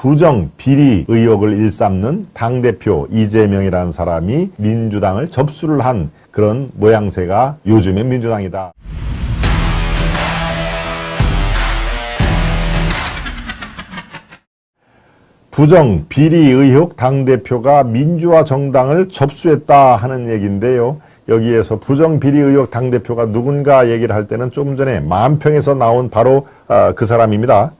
부정 비리 의혹을 일삼는 당대표 이재명이라는 사람이 민주당을 접수를 한 그런 모양새가 요즘의 민주당이다. 부정 비리 의혹 당대표가 민주화 정당을 접수했다 하는 얘기인데요. 여기에서 부정 비리 의혹 당대표가 누군가 얘기를 할 때는 조금 전에 만평에서 나온 바로 그 사람입니다.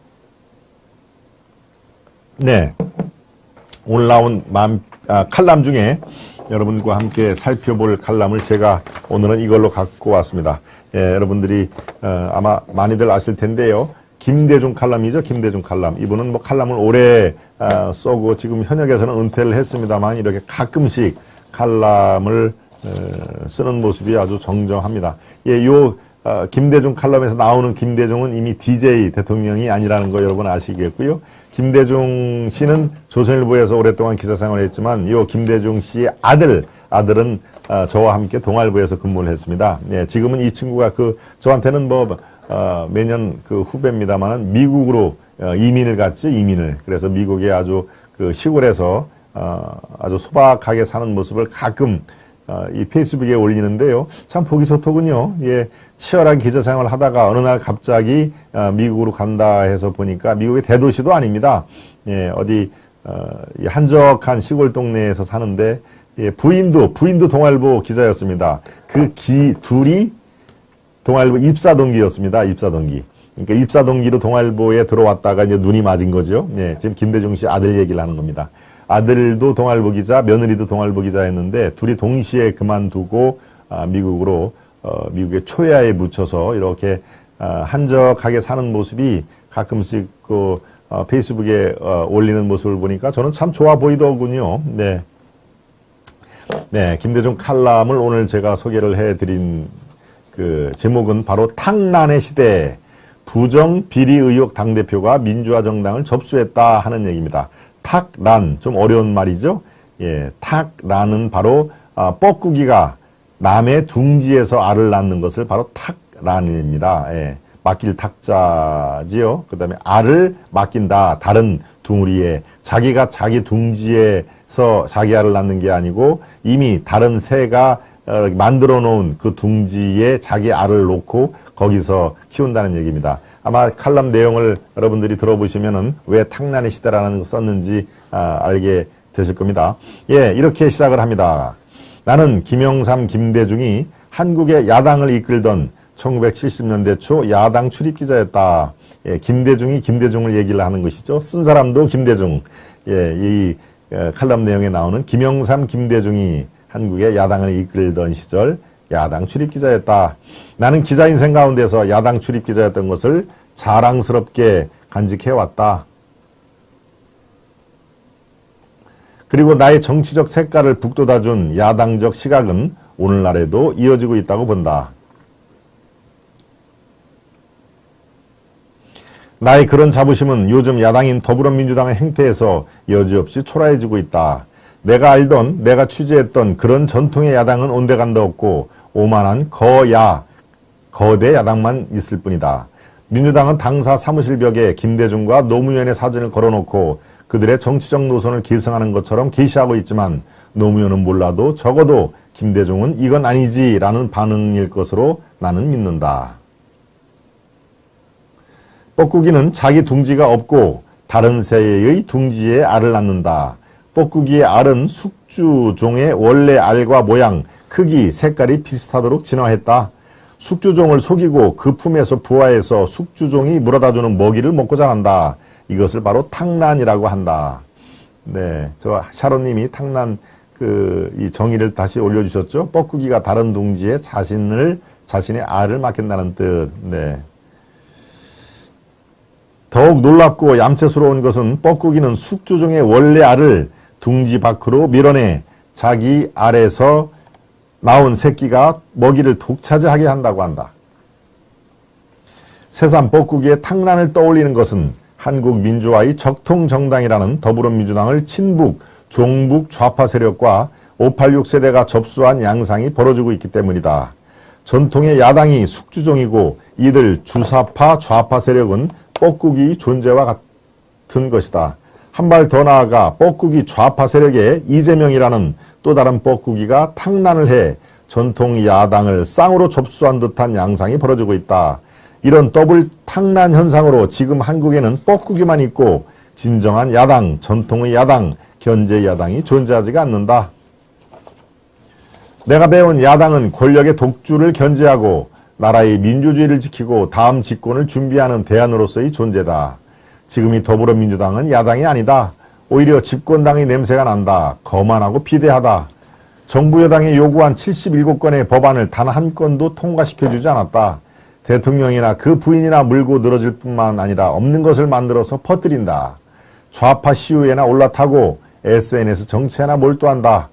네, 오늘 나온 칼럼 중에 여러분과 함께 살펴볼 칼럼을 제가 오늘은 이걸로 갖고 왔습니다. 예, 여러분들이 아마 많이들 아실 텐데요. 김대중 칼럼이죠. 김대중 칼럼. 이분은 뭐 칼럼을 오래 써고 지금 현역에서는 은퇴를 했습니다만 이렇게 가끔씩 칼럼을 쓰는 모습이 아주 정정합니다. 예, 김대중 칼럼에서 나오는 김대중은 이미 DJ 대통령이 아니라는 거 여러분 아시겠고요. 김대중 씨는 조선일보에서 오랫동안 기자 생활을 했지만 김대중 씨의 아들은 저와 함께 동아일보에서 근무를 했습니다. 예, 지금은 이 친구가 저한테는 매년 후배입니다만은 미국으로 이민을 갔죠, 이민을. 그래서 미국의 아주 시골에서 아주 소박하게 사는 모습을 가끔 이 페이스북에 올리는데요. 참 보기 좋더군요. 예, 치열한 기자 생활을 하다가 어느 날 갑자기 미국으로 간다 해서 보니까 미국의 대도시도 아닙니다. 예, 어디 한적한 시골 동네에서 사는데 예, 부인도 동아일보 기자였습니다. 둘이 동아일보 입사동기였습니다. 입사동기. 그러니까 입사동기로 동아일보에 들어왔다가 이제 눈이 맞은 거죠. 예, 지금 김대중 씨 아들 얘기를 하는 겁니다. 아들도 동아일보 기자, 며느리도 동아일보 기자였는데 둘이 동시에 그만두고 미국으로 미국의 초야에 묻혀서 이렇게 한적하게 사는 모습이 가끔씩 페이스북에 올리는 모습을 보니까 저는 참 좋아 보이더군요. 네. 네, 김대중 칼럼을 오늘 제가 소개를 해드린 제목은 바로 탁란의 시대, 부정 비리 의혹 당대표가 민주화 정당을 접수했다 하는 얘기입니다. 탁란, 좀 어려운 말이죠. 예, 탁란은 바로 뻐꾸기가 남의 둥지에서 알을 낳는 것을 바로 탁란입니다. 예, 맡길 탁자지요. 그 다음에 알을 맡긴다. 다른 둥우리에 자기가 자기 둥지에서 자기 알을 낳는 게 아니고 이미 다른 새가 만들어 놓은 그 둥지에 자기 알을 놓고 거기서 키운다는 얘기입니다. 아마 칼럼 내용을 여러분들이 들어보시면은 왜 탁란의 시대라는 거 썼는지 알게 되실 겁니다. 예, 이렇게 시작을 합니다. 나는 김영삼, 김대중이 한국의 야당을 이끌던 1970년대 초 야당 출입기자였다. 예, 김대중이 김대중을 얘기를 하는 것이죠. 쓴 사람도 김대중. 예, 이 칼럼 내용에 나오는 김영삼, 김대중이 한국의 야당을 이끌던 시절 야당 출입기자였다. 나는 기자 인생 가운데서 야당 출입기자였던 것을 자랑스럽게 간직해왔다. 그리고 나의 정치적 색깔을 북돋아준 야당적 시각은 오늘날에도 이어지고 있다고 본다. 나의 그런 자부심은 요즘 야당인 더불어민주당의 행태에서 여지없이 초라해지고 있다. 내가 알던, 내가 취재했던 그런 전통의 야당은 온데간데 없고 오만한 거대 야당만 있을 뿐이다. 민주당은 당사 사무실 벽에 김대중과 노무현의 사진을 걸어놓고 그들의 정치적 노선을 계승하는 것처럼 게시하고 있지만 노무현은 몰라도 적어도 김대중은 이건 아니지라는 반응일 것으로 나는 믿는다. 뻐꾸기는 자기 둥지가 없고 다른 새의 둥지에 알을 낳는다. 뻐꾸기의 알은 숙주종의 원래 알과 모양, 크기, 색깔이 비슷하도록 진화했다. 숙주종을 속이고 그 품에서 부화해서 숙주종이 물어다주는 먹이를 먹고 자란다. 이것을 바로 탁란이라고 한다. 네, 저 샤론님이 탁란 이 정의를 다시 올려주셨죠. 뻐꾸기가 다른 둥지에 자신의 알을 맡긴다는 뜻. 네. 더욱 놀랍고 얌체스러운 것은 뻐꾸기는 숙주종의 원래 알을 둥지 밖으로 밀어내 자기 알에서 나온 새끼가 먹이를 독차지하게 한다고 한다. 새삼 뻐꾸기의 탁란을 떠올리는 것은 한국 민주화의 적통정당이라는 더불어민주당을 친북, 종북 좌파 세력과 586 세대가 접수한 양상이 벌어지고 있기 때문이다. 전통의 야당이 숙주종이고 이들 주사파 좌파 세력은 뻐꾸기 존재와 같은 것이다. 한 발 더 나아가 뻐꾸기 좌파 세력의 이재명이라는 또 다른 뻐꾸기가 탕난을 해 전통 야당을 쌍으로 접수한 듯한 양상이 벌어지고 있다. 이런 더블 탕난 현상으로 지금 한국에는 뻐꾸기만 있고 진정한 야당, 전통의 야당, 견제 야당이 존재하지가 않는다. 내가 배운 야당은 권력의 독주를 견제하고 나라의 민주주의를 지키고 다음 집권을 준비하는 대안으로서의 존재다. 지금의 더불어민주당은 야당이 아니다. 오히려 집권당의 냄새가 난다. 거만하고 비대하다. 정부 여당이 요구한 77건의 법안을 단 한 건도 통과시켜주지 않았다. 대통령이나 그 부인이나 물고 늘어질 뿐만 아니라 없는 것을 만들어서 퍼뜨린다. 좌파 시위에나 올라타고 SNS 정치에나 몰두한다.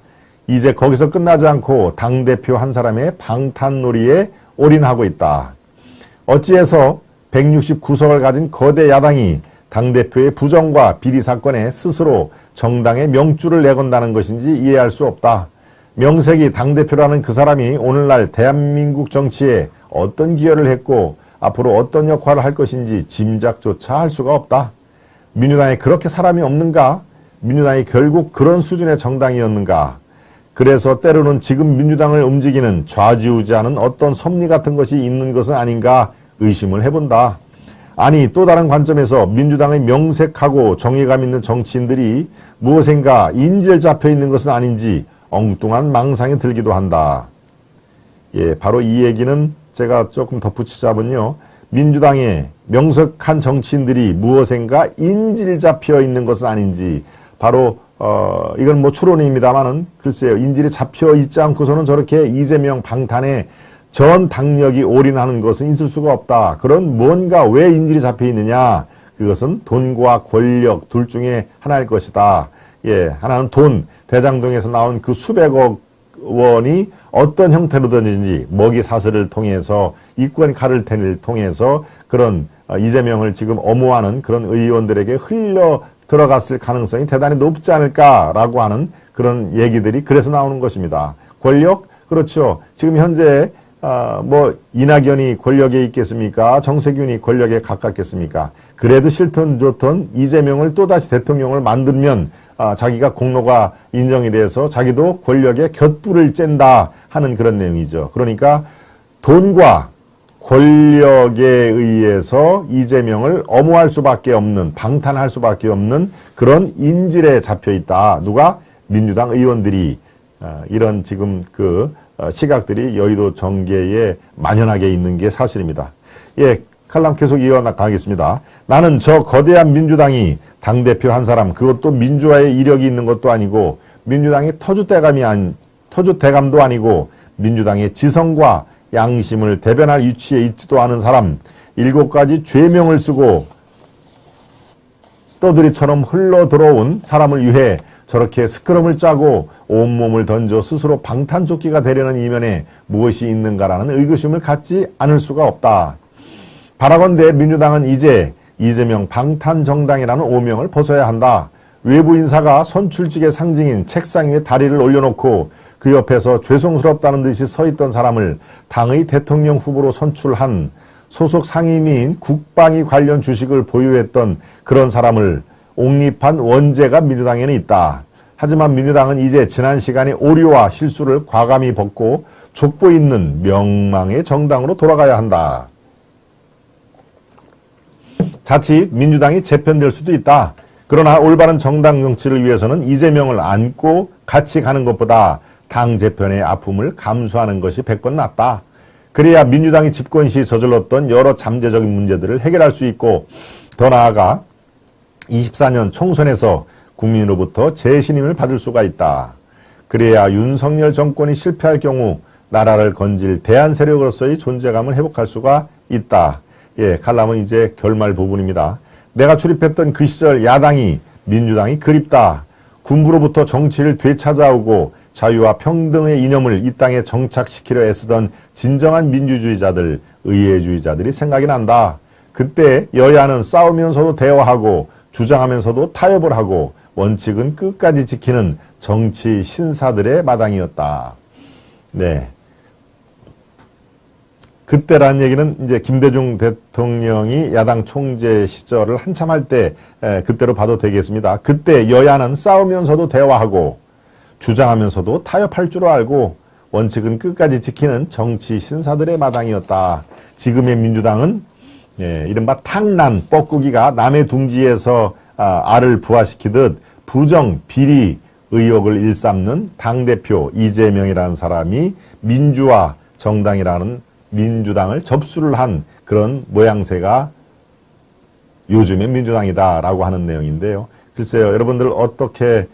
이제 거기서 끝나지 않고 당대표 한 사람의 방탄놀이에 올인하고 있다. 어찌해서 169석을 가진 거대 야당이 당대표의 부정과 비리 사건에 스스로 정당의 명주를 내건다는 것인지 이해할 수 없다. 명색이 당대표라는 그 사람이 오늘날 대한민국 정치에 어떤 기여를 했고 앞으로 어떤 역할을 할 것인지 짐작조차 할 수가 없다. 민주당에 그렇게 사람이 없는가? 민주당이 결국 그런 수준의 정당이었는가? 그래서 때로는 지금 민주당을 움직이는 좌지우지하는 어떤 섭리 같은 것이 있는 것은 아닌가 의심을 해본다. 아니 또 다른 관점에서 민주당의 명색하고 정의감 있는 정치인들이 무엇인가 인질 잡혀 있는 것은 아닌지 엉뚱한 망상이 들기도 한다. 예, 바로 이 얘기는 제가 조금 덧붙이자면요. 민주당의 명석한 정치인들이 무엇인가 인질 잡혀 있는 것은 아닌지 바로 이건 뭐 추론입니다만은 글쎄요. 인질이 잡혀 있지 않고서는 저렇게 이재명 방탄에 전 당력이 올인하는 것은 있을 수가 없다. 그런 뭔가 왜 인질이 잡혀 있느냐? 그것은 돈과 권력 둘 중에 하나일 것이다. 예, 하나는 돈, 대장동에서 나온 그 수백억 원이 어떤 형태로든지 먹이 사슬을 통해서 이권 카르텔을 통해서 그런 이재명을 지금 엄호하는 그런 의원들에게 흘러 들어갔을 가능성이 대단히 높지 않을까라고 하는 그런 얘기들이 그래서 나오는 것입니다. 권력? 그렇죠. 지금 현재 뭐 이낙연이 권력에 있겠습니까? 정세균이 권력에 가깝겠습니까? 그래도 싫든 좋든 이재명을 또다시 대통령을 만들면 자기가 공로가 인정이 돼서 자기도 권력에 곁불을 쨘다 하는 그런 내용이죠. 그러니까 돈과 권력에 의해서 이재명을 엄호할 수밖에 없는, 방탄할 수밖에 없는 그런 인질에 잡혀 있다. 누가? 민주당 의원들이 이런 지금 그 시각들이 여의도 정계에 만연하게 있는 게 사실입니다. 예, 칼럼 계속 이어나가겠습니다. 나는 저 거대한 민주당이 당대표 한 사람, 그것도 민주화의 이력이 있는 것도 아니고 민주당의 터줏대감도 아니고 민주당의 지성과 양심을 대변할 위치에 있지도 않은 사람, 7가지 죄명을 쓰고 떠들이처럼 흘러 들어온 사람을 위해 저렇게 스크럼을 짜고 온몸을 던져 스스로 방탄조끼가 되려는 이면에 무엇이 있는가라는 의구심을 갖지 않을 수가 없다. 바라건대 민주당은 이제 이재명 방탄정당이라는 오명을 벗어야 한다. 외부 인사가 선출직의 상징인 책상 위에 다리를 올려놓고 그 옆에서 죄송스럽다는 듯이 서 있던 사람을 당의 대통령 후보로 선출한 소속 상임위인 국방위 관련 주식을 보유했던 그런 사람을 옹립한 원죄가 민주당에는 있다. 하지만 민주당은 이제 지난 시간의 오류와 실수를 과감히 벗고 족보 있는 명망의 정당으로 돌아가야 한다. 자칫 민주당이 재편될 수도 있다. 그러나 올바른 정당 정치를 위해서는 이재명을 안고 같이 가는 것보다 당 재편의 아픔을 감수하는 것이 100번 낫다. 그래야 민주당이 집권 시 저질렀던 여러 잠재적인 문제들을 해결할 수 있고 더 나아가 24년 총선에서 국민으로부터 재신임을 받을 수가 있다. 그래야 윤석열 정권이 실패할 경우 나라를 건질 대안 세력으로서의 존재감을 회복할 수가 있다. 예, 칼럼은 이제 결말 부분입니다. 내가 출입했던 그 시절 야당이 민주당이 그립다. 군부로부터 정치를 되찾아오고 자유와 평등의 이념을 이 땅에 정착시키려 애쓰던 진정한 민주주의자들, 의회주의자들이 생각이 난다. 그때 여야는 싸우면서도 대화하고 주장하면서도 타협을 하고 원칙은 끝까지 지키는 정치 신사들의 마당이었다. 네. 그때라는 얘기는 이제 김대중 대통령이 야당 총재 시절을 한참 할 때, 그때로 봐도 되겠습니다. 그때 여야는 싸우면서도 대화하고 주장하면서도 타협할 줄 알고 원칙은 끝까지 지키는 정치 신사들의 마당이었다. 지금의 민주당은 이른바 탕난, 뻐꾸기가 남의 둥지에서 알을 부화시키듯 부정, 비리, 의혹을 일삼는 당대표 이재명이라는 사람이 민주화 정당이라는 민주당을 접수를 한 그런 모양새가 요즘의 민주당이다라고 하는 내용인데요. 글쎄요, 여러분들 어떻게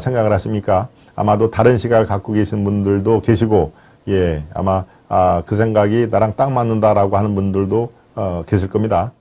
생각을 하십니까? 아마도 다른 시각을 갖고 계신 분들도 계시고, 아마 그 생각이 나랑 딱 맞는다라고 하는 분들도 계실 겁니다.